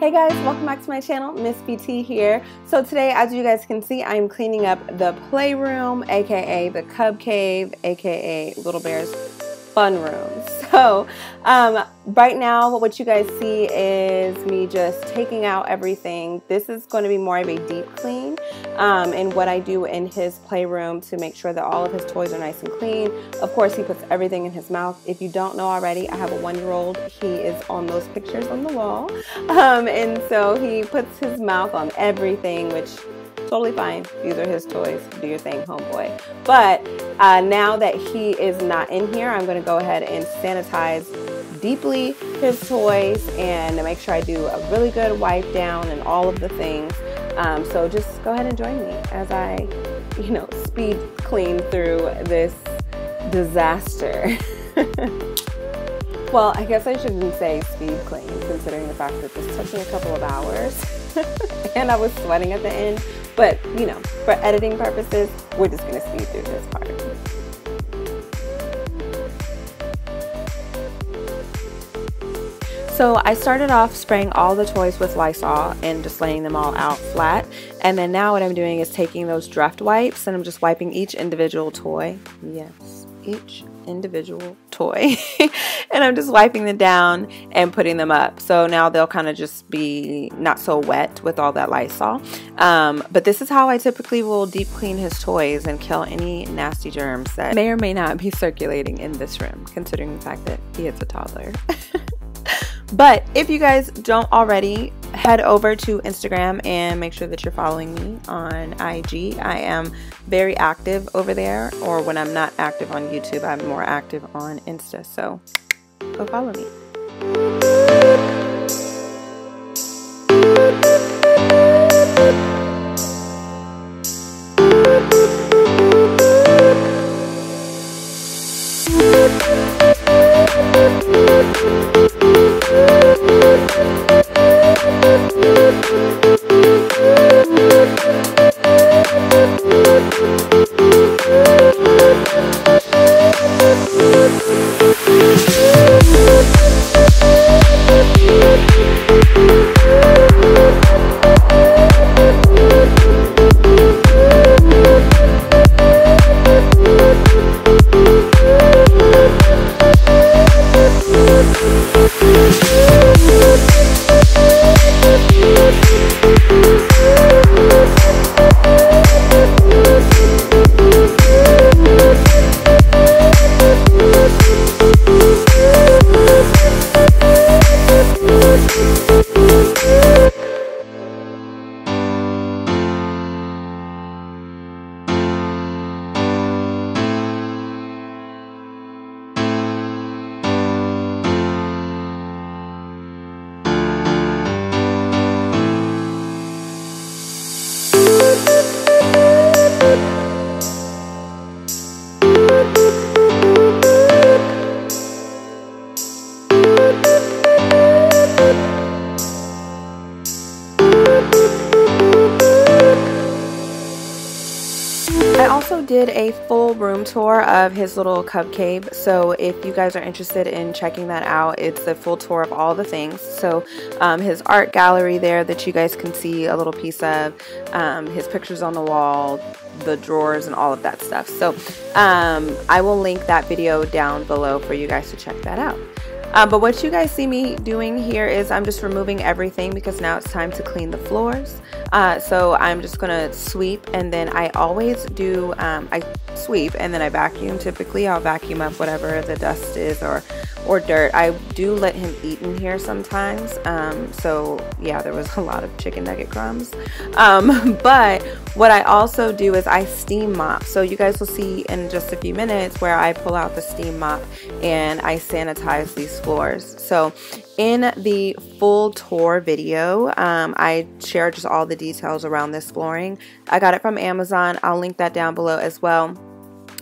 Hey guys, welcome back to my channel. Missbt here. So today, as you guys can see, I'm cleaning up the playroom, aka the cub cave, aka Little Bear's fun room. So right now what you guys see is me just taking out everything. This is going to be more of a deep clean, and what I do in his playroom to make sure that all of his toys are nice and clean. Of course, he puts everything in his mouth. If you don't know already, I have a 1-year-old. He is on those pictures on the wall, and so he puts his mouth on everything, which totally fine. These are his toys. Do your thing, homeboy. But now that he is not in here, I'm going to go ahead and sanitize deeply his toys and make sure I do a really good wipe down and all of the things. So just go ahead and join me as I, speed clean through this disaster. Well, I guess I shouldn't say speed clean, considering the fact that this took me a couple of hours and I was sweating at the end. But, for editing purposes, we're just going to speed through this part. So I started off spraying all the toys with Lysol and just laying them all out flat. And then now what I'm doing is taking those Dreft wipes and I'm just wiping each individual toy. Yes, each individual toy. And I'm just wiping them down and putting them up. So now they'll kind of just be not so wet with all that Lysol. But this is how I typically will deep clean his toys and kill any nasty germs that may or may not be circulating in this room, considering the fact that he is a toddler. But if you guys don't already, head over to Instagram and make sure that you're following me on IG. I am very active over there, or when I'm not active on YouTube, I'm more active on Insta. So go follow me. I also did a full room tour of his little cub cave, so if you guys are interested in checking that out, it's a full tour of all the things. So his art gallery there that you guys can see a little piece of, his pictures on the wall, the drawers, and all of that stuff. So I will link that video down below for you guys to check that out. But what you guys see me doing here is I'm just removing everything because now it's time to clean the floors. So I'm just gonna sweep, and then I always do, I sweep and then I vacuum. Typically I'll vacuum up whatever the dust is or dirt. I do let him eat in here sometimes. So yeah, there was a lot of chicken nugget crumbs. But what I also do is I steam mop. So you guys will see in just a few minutes where I pull out the steam mop and I sanitize these floors. So in the full tour video, I share just all the details around this flooring. I got it from Amazon. I'll link that down below as well.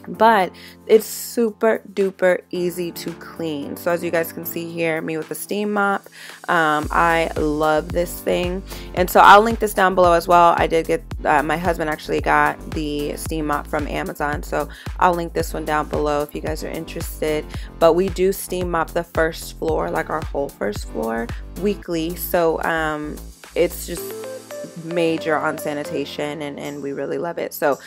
But it's super duper easy to clean. So as you guys can see here, me with the steam mop, I love this thing, and so I'll link this down below as well. I did get my husband actually got the steam mop from Amazon, so I'll link this one down below if you guys are interested. But we do steam mop the first floor, like our whole first floor, weekly, so it's just major on sanitation, and we really love it. So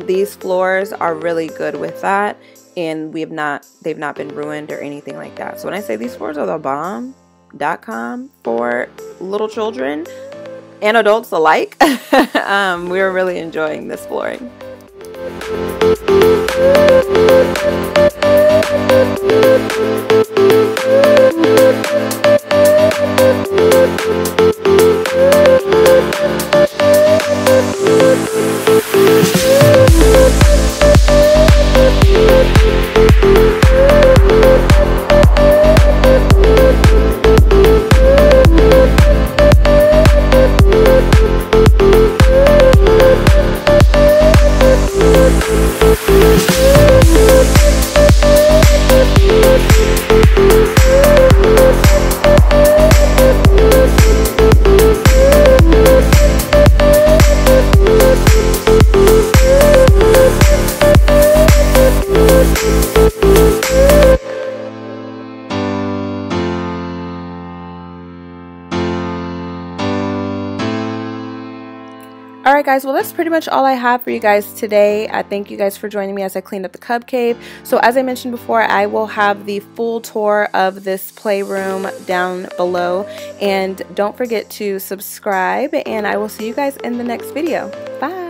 these floors are really good with that, and they've not been ruined or anything like that. So when I say these floors are the bomb.com for little children and adults alike, we're really enjoying this flooring. Alright guys, well that's pretty much all I have for you guys today. I thank you guys for joining me as I cleaned up the cub cave. So as I mentioned before, I will have the full tour of this playroom down below. And don't forget to subscribe, and I will see you guys in the next video. Bye!